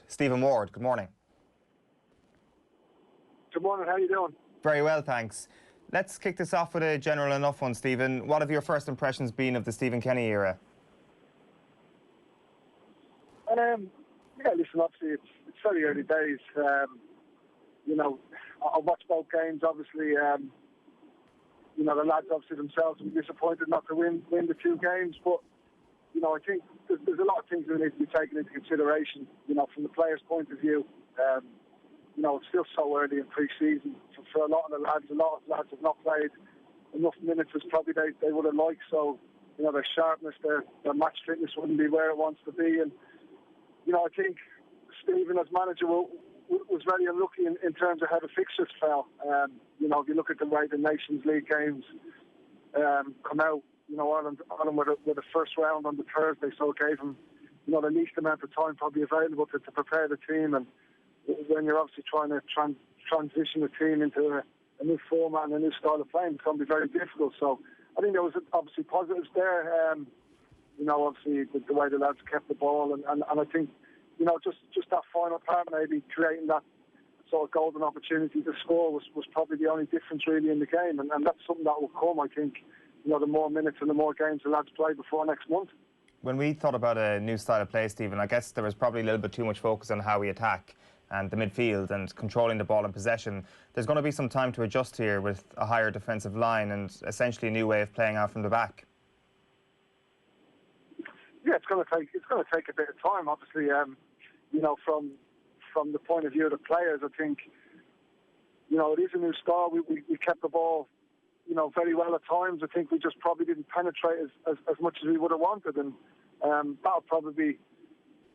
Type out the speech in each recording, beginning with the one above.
Stephen Ward, good morning. Good morning, how are you doing? Very well, thanks. Let's kick this off with a general enough one, Stephen. What have your first impressions been of the Stephen Kenny era? Yeah, listen, obviously it's very early days. I watched both games, obviously. The lads obviously themselves were disappointed not to win the two games, but I think there's a lot of things that need to be taken into consideration. From the players' point of view, it's still so early in pre-season. For a lot of lads have not played enough minutes as probably they would have liked. So, their sharpness, their match fitness wouldn't be where it wants to be. And I think Stephen, as manager, was very unlucky in terms of how the fixtures fell. If you look at the way the Nations League games come out, Ireland were the first round on the Thursday, so it gave them, the least amount of time probably available to prepare the team. And when you're obviously trying to transition the team into a new format and a new style of playing, it's going to be very difficult. So I think there was obviously positives there. Obviously the way the lads kept the ball, and I think, just that final part, maybe creating that sort of golden opportunity to score was probably the only difference really in the game, and that's something that will come, I think, the more minutes and the more games the lads play before next month. When we thought about a new style of play, Stephen, I guess there was probably a little bit too much focus on how we attack and the midfield and controlling the ball in possession. There's going to be some time to adjust here with a higher defensive line and essentially a new way of playing out from the back. Yeah, it's going to take a bit of time. Obviously, from the point of view of the players, I think it is a new style. We kept the ball very well at times. I think we just probably didn't penetrate as much as we would have wanted, and that'll probably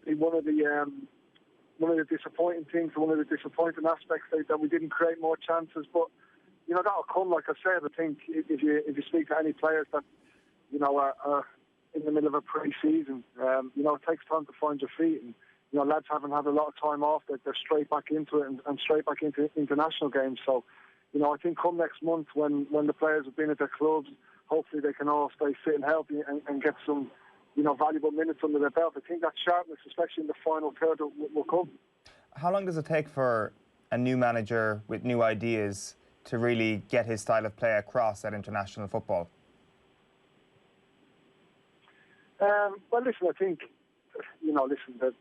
be one of the disappointing things, one of the disappointing aspects that we didn't create more chances. But that'll come. Like I said, I think if you speak to any players that are in the middle of a pre-season, it takes time to find your feet, and lads haven't had a lot of time off. They're straight back into it and straight back into international games. So I think come next month when the players have been at their clubs, hopefully they can all stay fit and healthy and get some valuable minutes under their belt. I think that sharpness, especially in the final third, will come. How long does it take for a new manager with new ideas to really get his style of play across at international football? Well, listen, I think,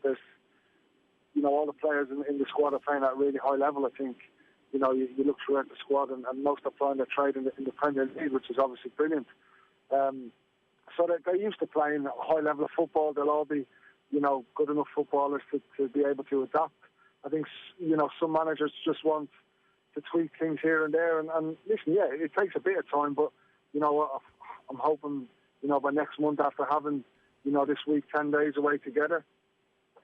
there's, all the players in the squad are playing at a really high level. I think, you look throughout the squad and most are playing their trade in the Premier League, which is obviously brilliant. So they're used to playing a high level of football. They'll all be, good enough footballers to be able to adapt. I think, some managers just want to tweak things here and there. And listen, yeah, it takes a bit of time, but, I'm hoping, by next month, after having, this week, 10 days away together,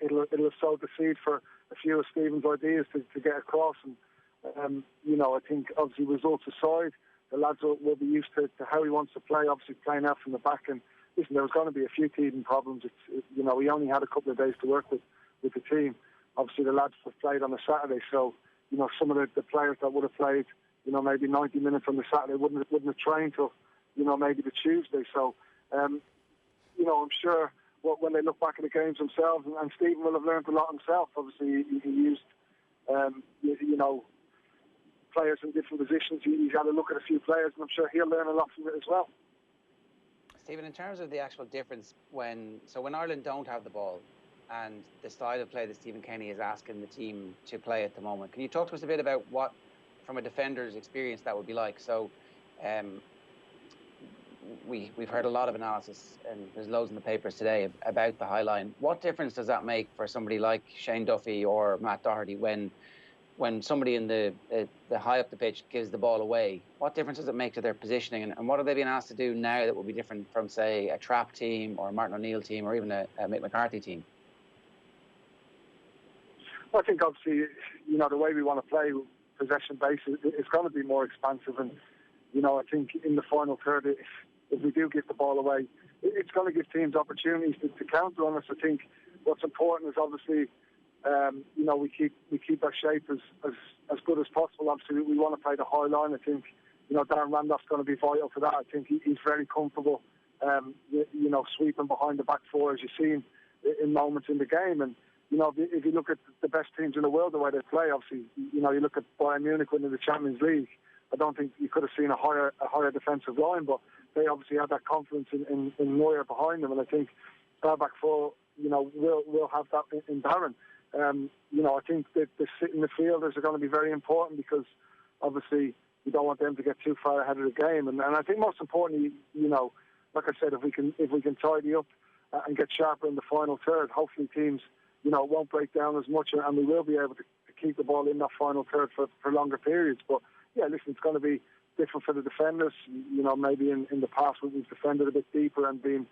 it'll sow the seed for a few of Stephen's ideas to get across. And, I think, obviously, results aside, the lads will be used to how he wants to play, obviously playing out from the back. And listen, there was going to be a few teething problems. We only had a couple of days to work with the team. Obviously, the lads have played on a Saturday, so, some of the players that would have played, maybe 90 minutes on the Saturday wouldn't have trained till, maybe the Tuesday. So, I'm sure when they look back at the games themselves, and Stephen will have learned a lot himself. Obviously, he used, players in different positions. He's had a look at a few players, and I'm sure he'll learn a lot from it as well. Stephen, in terms of the actual difference when Ireland don't have the ball and the style of play that Stephen Kenny is asking the team to play at the moment, can you talk to us a bit about what, from a defender's experience, that would be like? So we've heard a lot of analysis, and there's loads in the papers today about the high line. What difference does that make for somebody like Shane Duffy or Matt Doherty when somebody in the high up the pitch gives the ball away? What difference does it make to their positioning, and what are they being asked to do now that will be different from, say, a Trapp team or a Martin O'Neill team or even a Mick McCarthy team? Well, I think obviously, the way we want to play, possession-based, it's going to be more expansive. And, I think in the final third, if we do get the ball away, it's going to give teams opportunities to counter on us. I think what's important is obviously, we keep our shape as good as possible. Obviously, we want to play the high line. I think, Darren Randolph's going to be vital for that. I think he's very comfortable, sweeping behind the back four, as you've seen in moments in the game. And, you know, if you look at the best teams in the world, the way they play, obviously, you know, you look at Bayern Munich winning the Champions League. I don't think you could have seen a higher defensive line, but they obviously had that confidence in Neuer behind them, and I think our back four, you know, will have that in Darren. You know, I think that the sitting midfielders are going to be very important because obviously you don't want them to get too far ahead of the game, and I think most importantly, you know, like I said, if we can tidy up and get sharper in the final third, hopefully teams, you know, won't break down as much, and we will be able to keep the ball in that final third for longer periods. But yeah, listen, it's going to be different for the defenders. You know, maybe in the past we've defended a bit deeper and been,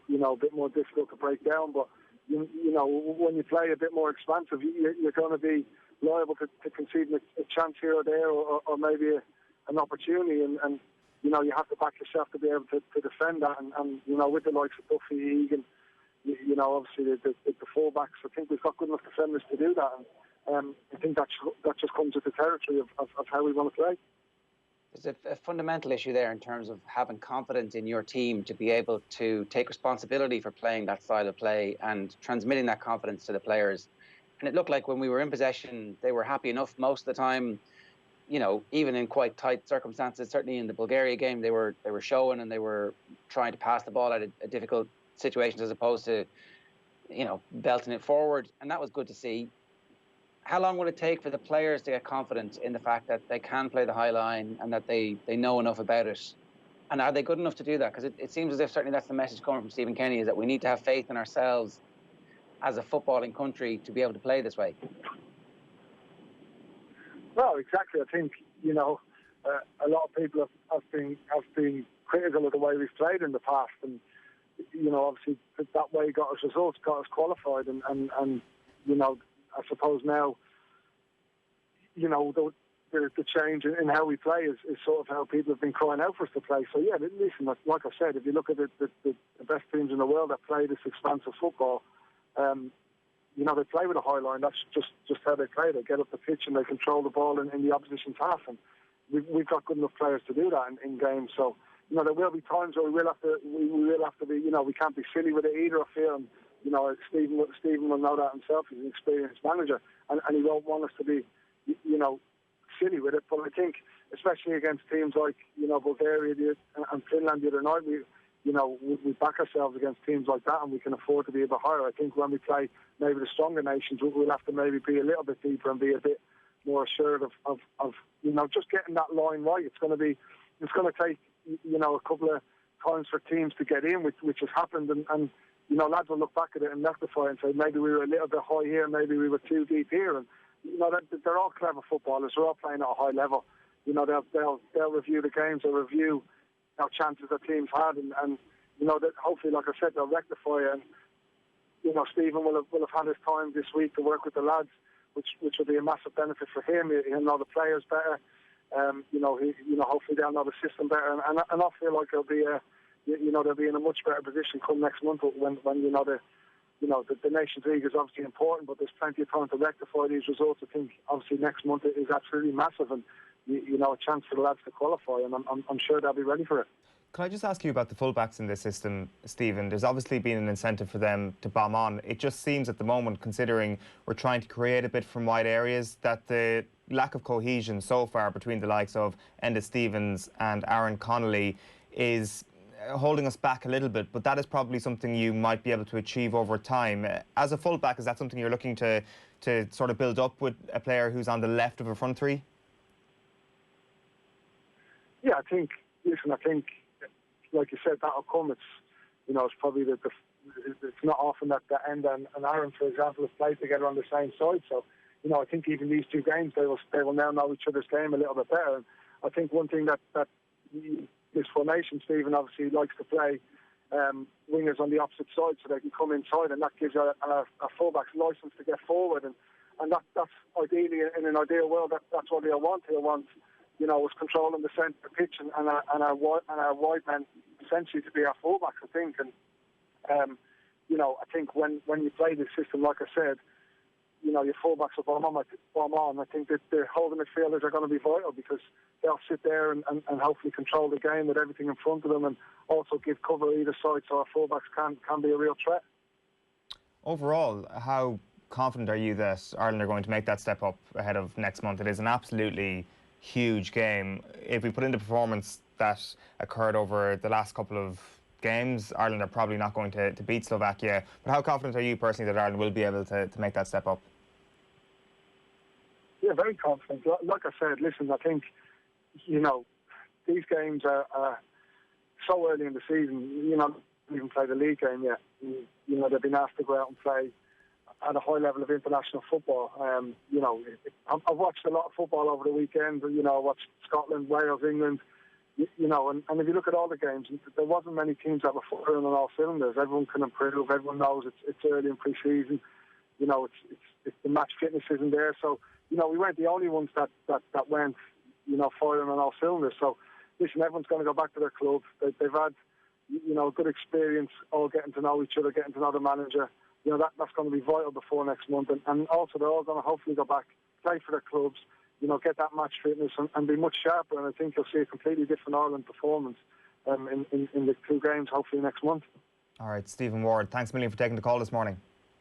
you know, a bit more difficult to break down. But you know, when you play a bit more expansive, you're going to be liable to conceding a chance here or there, or maybe an opportunity, and you know, you have to back yourself to be able to defend that. And you know, with the likes of Duffy, Egan, you know, obviously the fullbacks, I think we've got good enough defenders to do that. And I think that just comes with the territory of how we want to play. There's a fundamental issue there in terms of having confidence in your team to be able to take responsibility for playing that style of play and transmitting that confidence to the players. And it looked like when we were in possession, they were happy enough most of the time. You know, even in quite tight circumstances, certainly in the Bulgaria game, they were showing and they were trying to pass the ball out of difficult situations as opposed to, you know, belting it forward. And that was good to see. How long will it take for the players to get confident in the fact that they can play the high line and that they know enough about it? And are they good enough to do that? Because it seems as if certainly that's the message coming from Stephen Kenny, is that we need to have faith in ourselves as a footballing country to be able to play this way. Well, exactly. I think, you know, a lot of people have been critical of the way we've played in the past, and you know, obviously that way got us results, got us qualified, and you know, I suppose now, you know, the change in how we play is sort of how people have been crying out for us to play. So yeah, listen, like I said, if you look at the best teams in the world that play this expansive football, you know, they play with a high line. That's just how they play. They get up the pitch and they control the ball in the opposition's half, and we've got good enough players to do that in games. So, you know, there will be times where we will have to be, you know, we can't be silly with it either, I feel. And, you know, Stephen will know that himself. He's an experienced manager, and he won't want us to be, you know, silly with it. But I think, especially against teams like, you know, Bulgaria and Finland the other night, we back ourselves against teams like that, and we can afford to be a bit higher. I think when we play maybe the stronger nations, we'll have to maybe be a little bit deeper and be a bit more assured of you know, just getting that line right. It's going to take, you know, a couple of times for teams to get in, which has happened, and you know, lads will look back at it and rectify and say maybe we were a little bit high here, maybe we were too deep here, and you know, they're all clever footballers. They're all playing at a high level. You know, they'll review the games, they'll review how chances that teams had, and you know, that hopefully, like I said, they'll rectify it. And you know, Stephen will have had his time this week to work with the lads, which will be a massive benefit for him. He'll know the players better. You know, hopefully they'll know the system better, and I feel like they'll be in a much better position come next month when the Nations League is obviously important, but there's plenty of time to rectify these results. I think obviously next month is absolutely massive, and you know, a chance for the lads to qualify, and I'm sure they'll be ready for it. Can I just ask you about the fullbacks in this system, Stephen? There's obviously been an incentive for them to bomb on. It just seems at the moment, considering we're trying to create a bit from wide areas, that the lack of cohesion so far between the likes of Enda Stevens and Aaron Connolly is holding us back a little bit, but that is probably something you might be able to achieve over time. As a fullback, is that something you're looking to sort of build up with a player who's on the left of a front three? Yeah, I think, like you said, that'll come. It's, you know, it's probably it's not often that Enda and Aaron, for example, have played together on the same side. So, you know, I think even these two games, they will now know each other's game a little bit better. And I think one thing that this formation, Stephen, obviously likes to play wingers on the opposite side so they can come inside, and that gives our fullbacks license to get forward. And that's ideally, in an ideal world, that's what he'll want. He'll want, you know, us controlling the centre of the pitch and our wide men essentially to be our fullbacks, I think. And, you know, I think when you play this system, like I said, you know, your fullbacks will bomb on. I think that the holding midfielders are going to be vital because they'll sit there and hopefully control the game with everything in front of them and also give cover either side so our fullbacks can be a real threat. Overall, how confident are you that Ireland are going to make that step up ahead of next month? It is an absolutely huge game. If we put in the performance that occurred over the last couple of games, Ireland are probably not going to beat Slovakia. But how confident are you personally that Ireland will be able to make that step up? Yeah, very confident. Like I said, listen, I think, these games are so early in the season. They even play the league game yet. They've been asked to go out and play at a high level of international football. I've watched a lot of football over the weekend. I watched Scotland, Wales, England. And if you look at all the games, there wasn't many teams that were firing on all cylinders. Everyone can improve. Everyone knows it's early in pre-season. It's the match fitness isn't there. So, we weren't the only ones that went, firing on all cylinders. So, listen, everyone's going to go back to their club. They've had, good experience, all getting to know each other, getting to know the manager. That's going to be vital before next month. And also they're all going to hopefully go back, play for their clubs, get that match fitness and be much sharper. And I think you'll see a completely different Ireland performance in the two games, hopefully next month. All right, Stephen Ward, thanks a million for taking the call this morning.